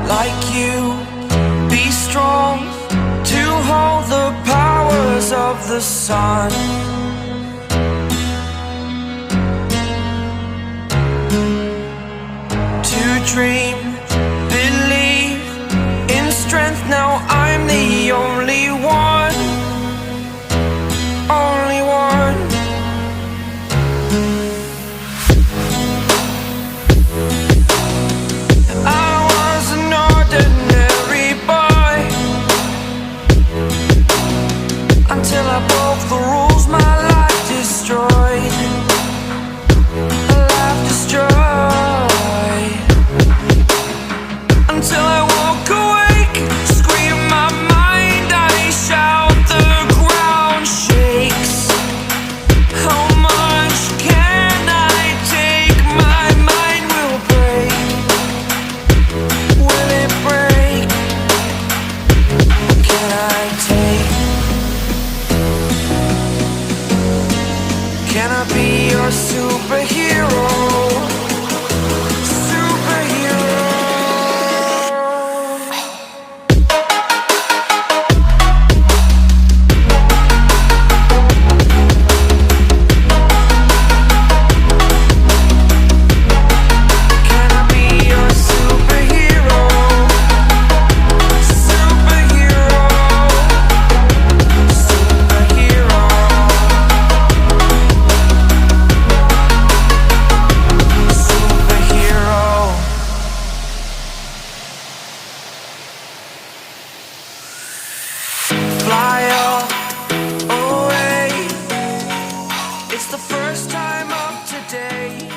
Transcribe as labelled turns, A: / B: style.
A: like you, be strong to hold the powers of the sun. To dream, believe in strength. Now I'm the only one, only one. I was an ordinary boy until I broke the rules. My life destroyed, a life destroyed. Until I woke awake, scream my mind, I shout, the ground shakes. How much can I take? My mind will break. Will it break? What can I take? Can I be your superhero? Fly away. It's the first time of today.